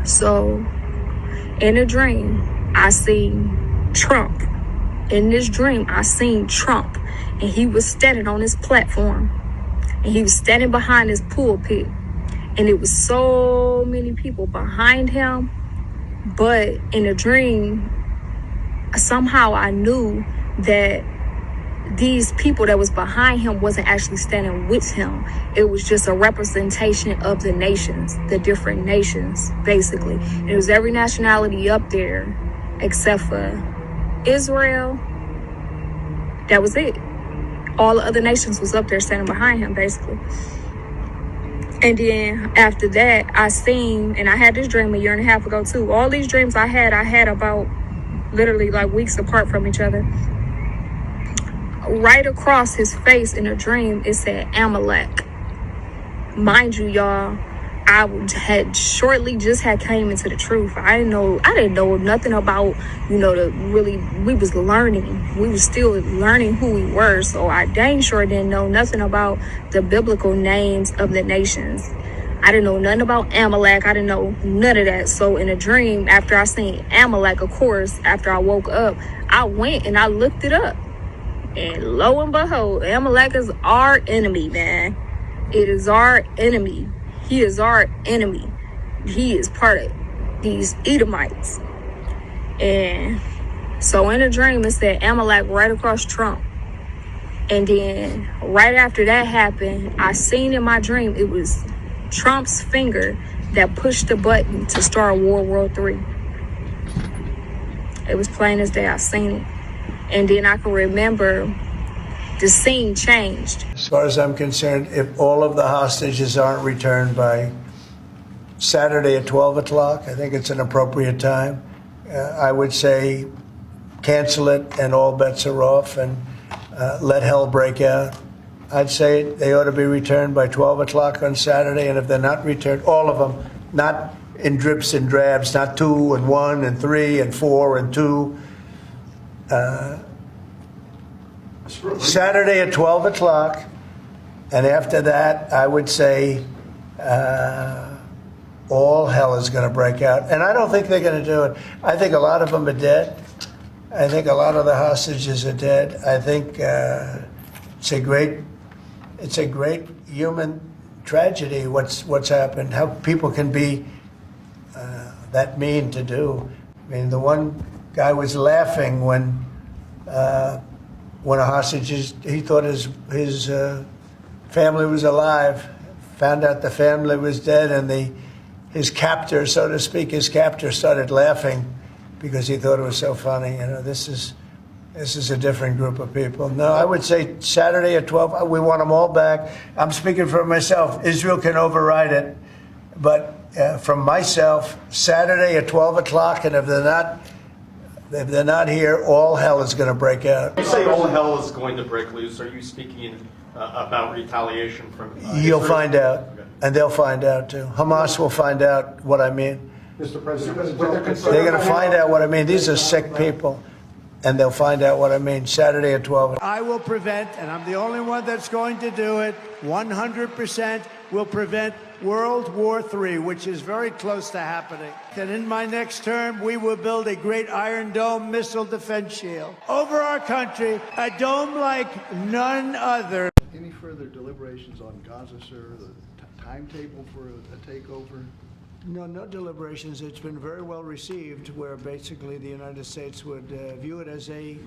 So in a dream, I seen Trump. In this dream, I seen Trump, and he was standing on his platform, and he was standing behind his pulpit, and it was so many people behind him. But in a dream, somehow I knew that these people that was behind him wasn't actually standing with him. It was just a representation of the nations, the different nations, basically. And it was every nationality up there except for Israel. That was it. All the other nations was up there standing behind him, basically. And then after that, I seen, and I had this dream a year and a half ago too. All these dreams I had about literally like weeks apart from each other. Right across his face in a dream, it said Amalek. Mind you, y'all, I had shortly just had came into the truth. I didn't know nothing about, we was learning. We was still learning who we were. So I dang sure didn't know nothing about the biblical names of the nations. I didn't know nothing about Amalek. I didn't know none of that. So in a dream, after I seen Amalek, of course, after I woke up, I went and I looked it up. And lo and behold, Amalek is our enemy, man. It is our enemy. He is our enemy. He is part of these Edomites. And so in a dream, it said Amalek right across Trump. And then right after that happened, I seen in my dream, it was Trump's finger that pushed the button to start World War III. It was plain as day. I seen it. And then I can remember the scene changed. As far as I'm concerned, if all of the hostages aren't returned by Saturday at 12 o'clock, I think it's an appropriate time. I would say cancel it and all bets are off and let hell break out. I'd say they ought to be returned by 12 o'clock on Saturday, and if they're not returned, all of them, not in drips and drabs, not 2 and 1 and 3 and 4 and 2. Saturday at 12 o'clock, and after that, I would say all hell is going to break out. And I don't think they're going to do it. I think a lot of them are dead. I think a lot of the hostages are dead. I think it's a great human tragedy what's happened, how people can be that mean to do. I mean, the one guy was laughing when a hostage, he thought his family was alive, found out the family was dead, and his captor, so to speak, started laughing because he thought it was so funny. This is a different group of people. No, I would say Saturday at 12, we want them all back. I'm speaking for myself. Israel can override it. But from myself, Saturday at 12 o'clock, and if they're not here, all hell is going to break out. You say all hell is going to break loose. Are you speaking about retaliation from You'll find out, okay. And they'll find out too. Hamas will find out what I mean. Mr. President, they're going to find out what I mean. These are sick people, and they'll find out what I mean Saturday at 12. I will prevent, and I'm the only one that's going to do it, 100% will prevent World War III, which is very close to happening. And in my next term, we will build a great Iron Dome missile defense shield over our country, a dome like none other. Any further deliberations on Gaza, sir? The timetable for a takeover? No deliberations. It's been very well received, where basically the United States would view it as a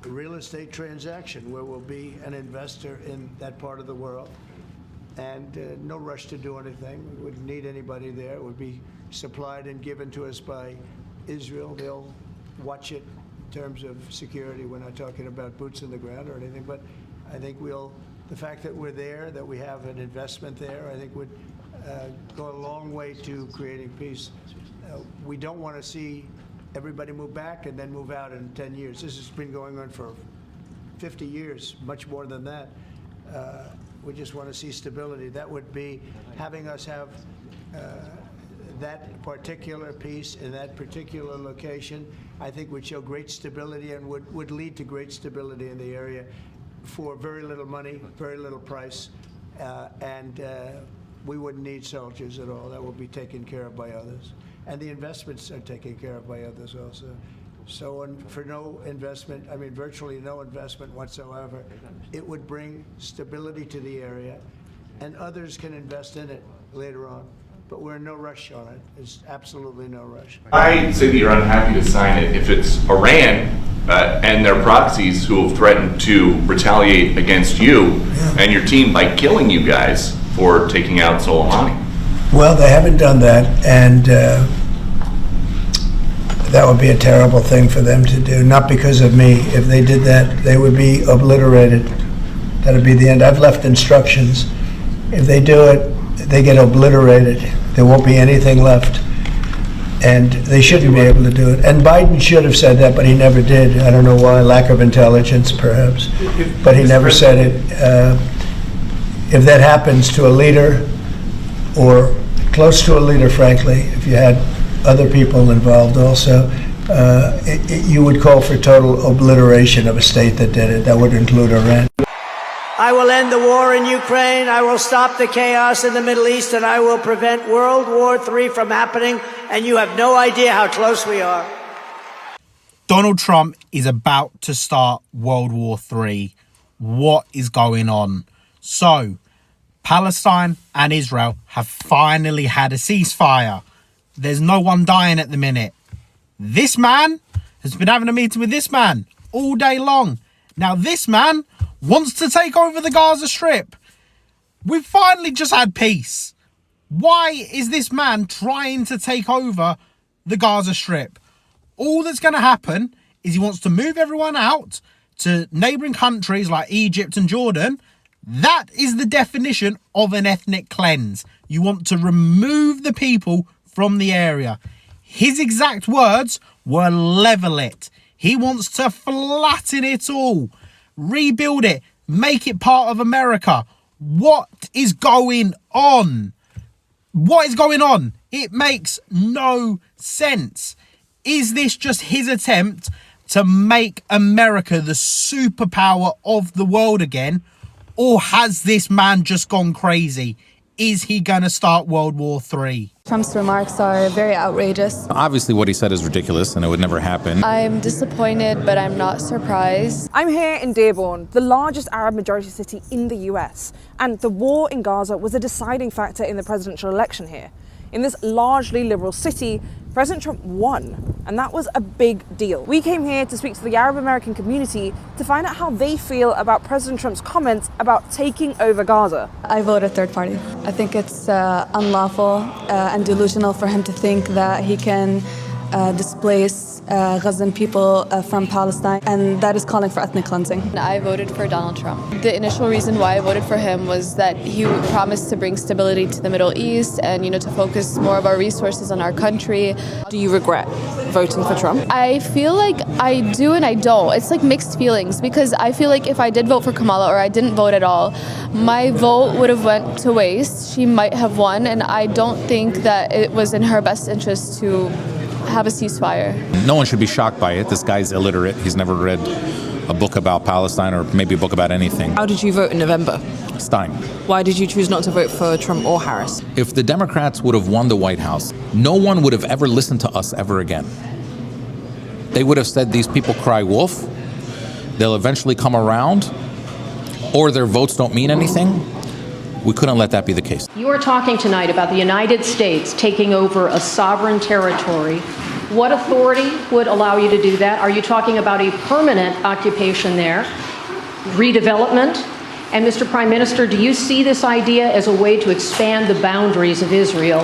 real estate transaction, where we'll be an investor in that part of the world. And no rush to do anything. We wouldn't need anybody there. It would be supplied and given to us by Israel. They'll watch it in terms of security. We're not talking about boots in the ground or anything, but I think the fact that we're there, that we have an investment there, I think would go a long way to creating peace. We don't want to see everybody move back and then move out in 10 years. This has been going on for 50 years, much more than that. We just want to see stability. That would be having us have that particular piece in that particular location, I think would show great stability and would lead to great stability in the area for very little money, very little price, and we wouldn't need soldiers at all. That will be taken care of by others. And the investments are taken care of by others also. So for no investment, I mean virtually no investment whatsoever, it would bring stability to the area, and others can invest in it later on. But we're in no rush on it. There's absolutely no rush. I say that you're unhappy to sign it if it's Iran and their proxies who have threatened to retaliate against you and your team by killing you guys for taking out Soleimani. Well, they haven't done that, and that would be a terrible thing for them to do. Not because of me. If they did that, they would be obliterated. That would be the end. I've left instructions. If they do it, they get obliterated. There won't be anything left. And they shouldn't be able to do it. And Biden should have said that, but he never did. I don't know why, lack of intelligence perhaps. But he never said it. If that happens to a leader, or close to a leader, frankly, if you had other people involved also, you would call for total obliteration of a state that did it. That would include Iran. I will end the war in Ukraine. I will stop the chaos in the Middle East, and I will prevent World War III from happening. And you have no idea how close we are. Donald Trump is about to start World War III. What is going on? So, Palestine and Israel have finally had a ceasefire. There's no one dying at the minute. This man has been having a meeting with this man all day long. Now, this man wants to take over the Gaza Strip. We've finally just had peace. Why is this man trying to take over the Gaza Strip? All that's going to happen is he wants to move everyone out to neighbouring countries like Egypt and Jordan. That is the definition of an ethnic cleanse. You want to remove the people from the area. His exact words were level it. He wants to flatten it all. Rebuild it, make it part of America. What is going on? What is going on? It makes no sense. Is this just his attempt to make America the superpower of the world again? Or has this man just gone crazy? Is he going to start World War III? Trump's remarks are very outrageous. Obviously what he said is ridiculous and it would never happen. I'm disappointed, but I'm not surprised. I'm here in Dearborn, the largest Arab majority city in the US, and the war in Gaza was a deciding factor in the presidential election here. In this largely liberal city, President Trump won, and that was a big deal. We came here to speak to the Arab American community to find out how they feel about President Trump's comments about taking over Gaza. I voted third party. I think it's unlawful and delusional for him to think that he can displace Gazan people from Palestine, and that is calling for ethnic cleansing. I voted for Donald Trump. The initial reason why I voted for him was that he promised to bring stability to the Middle East and, to focus more of our resources on our country. Do you regret voting for Trump? I feel like I do and I don't. It's like mixed feelings, because I feel like if I did vote for Kamala or I didn't vote at all, my vote would have went to waste. She might have won, and I don't think that it was in her best interest to have a ceasefire. No one should be shocked by it. This guy's illiterate. He's never read a book about Palestine or maybe a book about anything. How did you vote in November? Stein. Why did you choose not to vote for Trump or Harris? If the Democrats would have won the White House, no one would have ever listened to us ever again. They would have said these people cry wolf, they'll eventually come around, or their votes don't mean anything. We couldn't let that be the case. You are talking tonight about the United States taking over a sovereign territory. What authority would allow you to do that? Are you talking about a permanent occupation there, redevelopment? And Mr. Prime Minister, do you see this idea as a way to expand the boundaries of Israel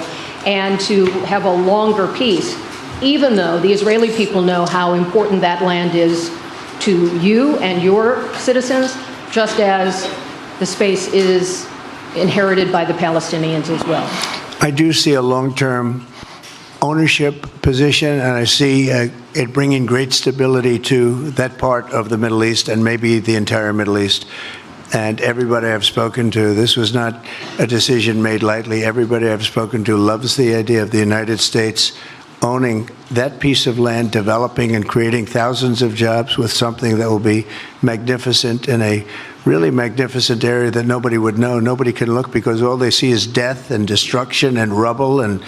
and to have a longer peace, even though the Israeli people know how important that land is to you and your citizens, just as the space is inherited by the Palestinians as well? I do see a long-term ownership position, and I see it bringing great stability to that part of the Middle East and maybe the entire Middle East. And everybody I've spoken to, this was not a decision made lightly. Everybody I've spoken to loves the idea of the United States owning that piece of land, developing and creating thousands of jobs with something that will be magnificent in a really magnificent area that nobody would know. Nobody can look because all they see is death and destruction and rubble and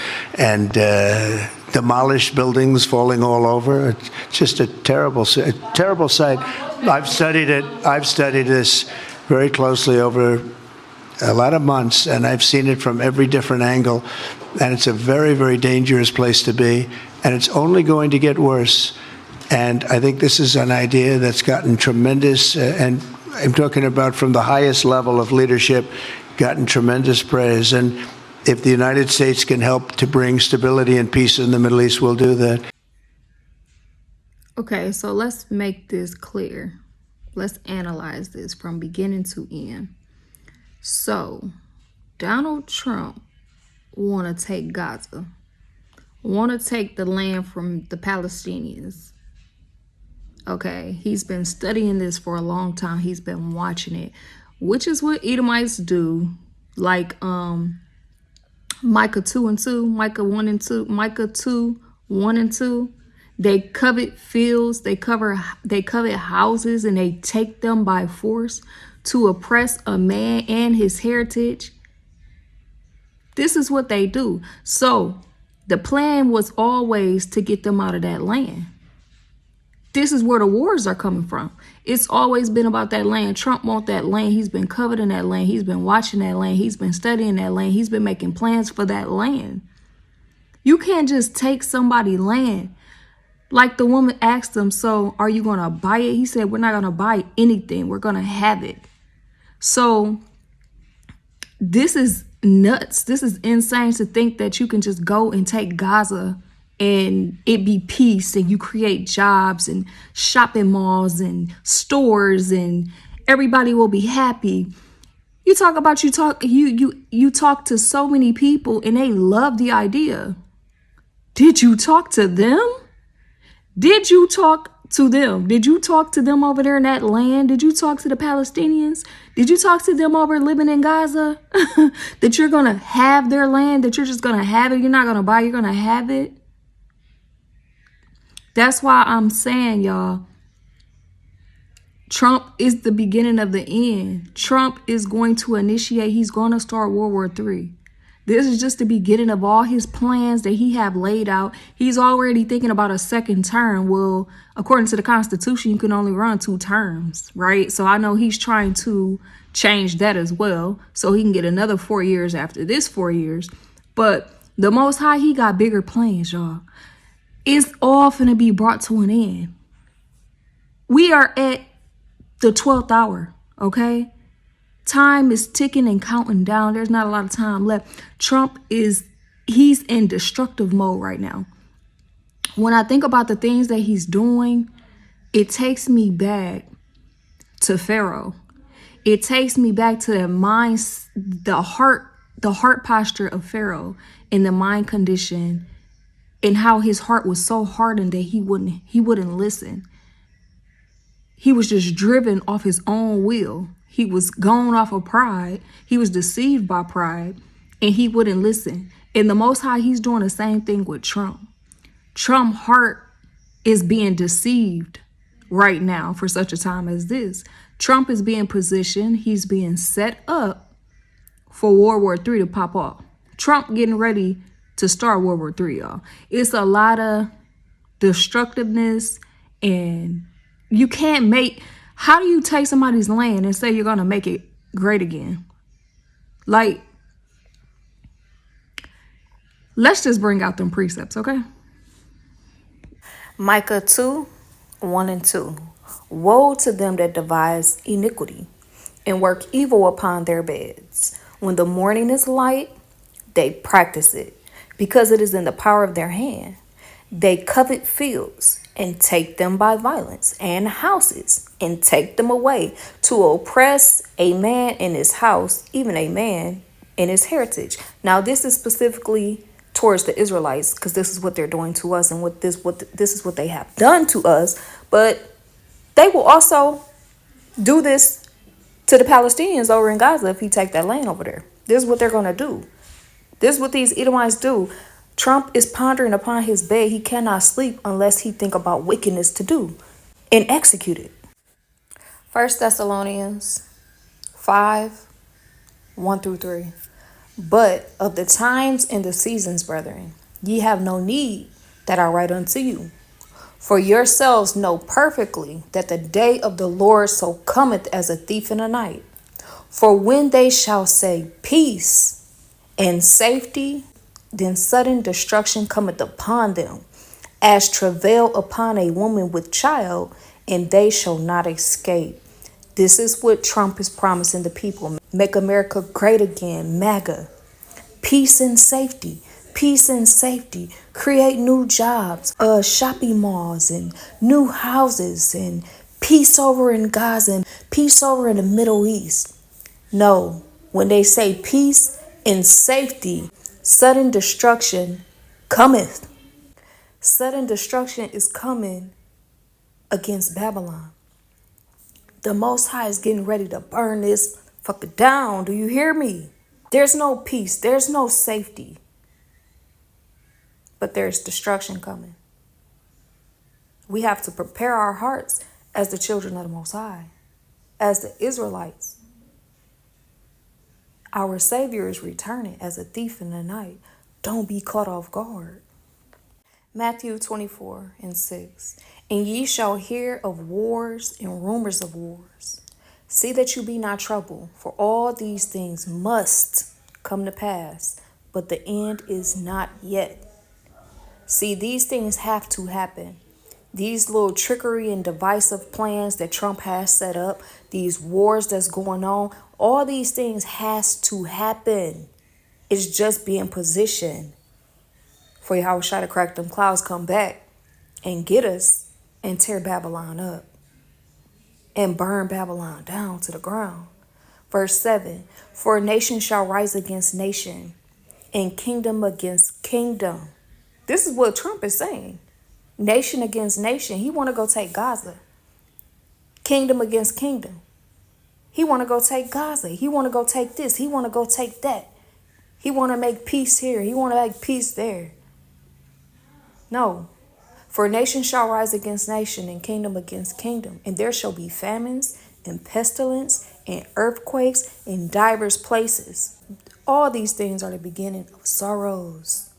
demolished buildings falling all over. It's just a terrible sight. I've studied it. I've studied this very closely over a lot of months, and I've seen it from every different angle. And it's a very, very dangerous place to be, and it's only going to get worse. And I think this is an idea that's gotten tremendous, and I'm talking about from the highest level of leadership, gotten tremendous praise. And if the United States can help to bring stability and peace in the Middle East, we'll do that. Okay, so let's make this clear. Let's analyze this from beginning to end. So, Donald Trump want to take Gaza, want to take the land from the Palestinians. Okay, he's been studying this for a long time. He's been watching it, which is what Edomites do. Like Micah 2 and 2, Micah 1 and 2, Micah 2, 1 and 2. They covet fields, they covet houses, and they take them by force to oppress a man and his heritage. This is what they do. So the plan was always to get them out of that land. This is where the wars are coming from. It's always been about that land. Trump wants that land. He's been coveting that land. He's been watching that land. He's been studying that land. He's been making plans for that land. You can't just take somebody's land. Like the woman asked him, so are you going to buy it? He said, we're not going to buy anything. We're going to have it. So this is nuts. This is insane to think that you can just go and take Gaza and it be peace and you create jobs and shopping malls and stores and everybody will be happy. You talk to so many people and they love the idea. Did you talk to them? Did you talk to them? Did you talk to them over there in that land? Did you talk to the Palestinians? Did you talk to them over living in Gaza? That you're going to have their land, that you're just going to have it. You're not going to buy, you're going to have it. That's why I'm saying, y'all, Trump is the beginning of the end. Trump is going to initiate, he's going to start World War III. This is just the beginning of all his plans that he have laid out. He's already thinking about a second term. Well, according to the Constitution, you can only run 2 terms, right? So I know he's trying to change that as well, so he can get another 4 years after this 4 years. But the Most High, he got bigger plans, y'all. It's all finna be brought to an end. We are at the 12th hour, okay? Time is ticking and counting down. There's not a lot of time left. Trump he's in destructive mode right now. When I think about the things that he's doing, it takes me back to Pharaoh. It takes me back to the heart posture of Pharaoh and the mind condition and how his heart was so hardened that he wouldn't listen. He was just driven off his own will. He was gone off of pride. He was deceived by pride, and he wouldn't listen. And the Most High, he's doing the same thing with Trump. Trump's heart is being deceived right now for such a time as this. Trump is being positioned. He's being set up for World War III to pop off. Trump getting ready to start World War III, y'all. It's a lot of destructiveness, and you can't how do you take somebody's land and say you're going to make it great again? Like, let's just bring out them precepts, okay? Micah 2, 1 and 2. Woe to them that devise iniquity and work evil upon their beds. When the morning is light, they practice it, because it is in the power of their hand. They covet fields and take them by violence, and houses and take them away, to oppress a man in his house, even a man in his heritage. Now, this is specifically towards the Israelites, because this is what they're doing to us, and this is what they have done to us. But they will also do this to the Palestinians over in Gaza if he take that land over there. This is what they're going to do. This is what these Edomites do. Trump is pondering upon his bed. He cannot sleep unless he think about wickedness to do and execute it. 1 Thessalonians 5, 1 through 3. But of the times and the seasons, brethren, ye have no need that I write unto you. For yourselves know perfectly that the day of the Lord so cometh as a thief in the night. For when they shall say peace and safety, then sudden destruction cometh upon them, as travail upon a woman with child, and they shall not escape. This is what Trump is promising the people. Make America great again, MAGA. Peace and safety. Peace and safety. Create new jobs, shopping malls and new houses, and peace over in Gaza and peace over in the Middle East. No, when they say peace and safety, sudden destruction cometh. Sudden destruction is coming against Babylon. The Most High is getting ready to burn this fucker down. Do you hear me? There's no peace. There's no safety. But there's destruction coming. We have to prepare our hearts as the children of the Most High, as the Israelites. Our Savior is returning as a thief in the night. Don't be caught off guard. Matthew 24 and 6. And ye shall hear of wars and rumors of wars. See that you be not troubled, for all these things must come to pass, but the end is not yet. See, these things have to happen. These little trickery and divisive plans that Trump has set up, these wars that's going on, all these things has to happen. It's just being positioned for Yahushua to crack them clouds, come back and get us and tear Babylon up and burn Babylon down to the ground. Verse 7, for nation shall rise against nation and kingdom against kingdom. This is what Trump is saying. Nation against nation. He want to go take Gaza. Kingdom against kingdom. He want to go take Gaza. He want to go take this. He want to go take that. He want to make peace here. He want to make peace there. No. For nation shall rise against nation and kingdom against kingdom. And there shall be famines and pestilence and earthquakes in divers places. All these things are the beginning of sorrows.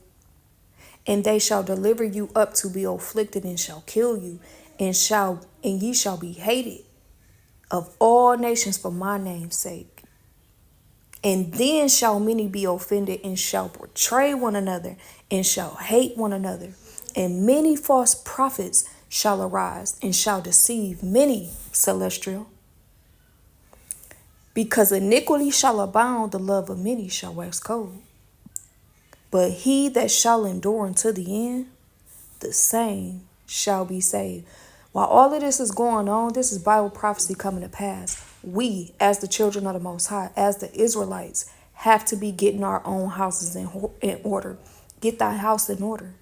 And they shall deliver you up to be afflicted and shall kill you, and ye shall be hated of all nations for my name's sake. And then shall many be offended and shall betray one another and shall hate one another. And many false prophets shall arise and shall deceive many, celestial. Because iniquity shall abound, the love of many shall wax cold. But he that shall endure unto the end, the same shall be saved. While all of this is going on, this is Bible prophecy coming to pass. We, as the children of the Most High, as the Israelites, have to be getting our own houses in order. Get thy house in order.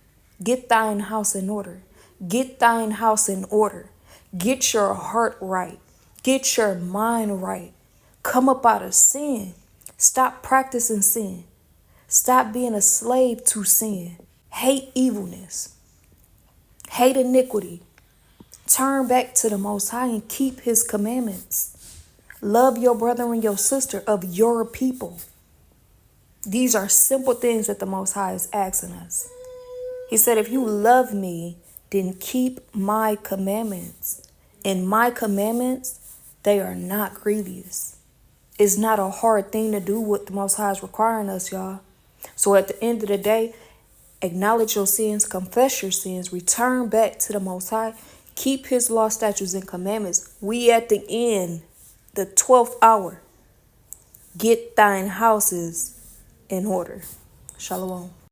Get thine house in order. Get thine house in order. Get your heart right. Get your mind right. Come up out of sin. Stop practicing sin. Stop being a slave to sin. Hate evilness. Hate iniquity. Turn back to the Most High and keep his commandments. Love your brother and your sister of your people. These are simple things that the Most High is asking us. He said, if you love me, then keep my commandments. And my commandments, they are not grievous. It's not a hard thing to do what the Most High is requiring us, y'all. So at the end of the day, acknowledge your sins, confess your sins, return back to the Most High, keep his law, statutes, and commandments. We at the end, the 12th hour. Get thine houses in order. Shalom.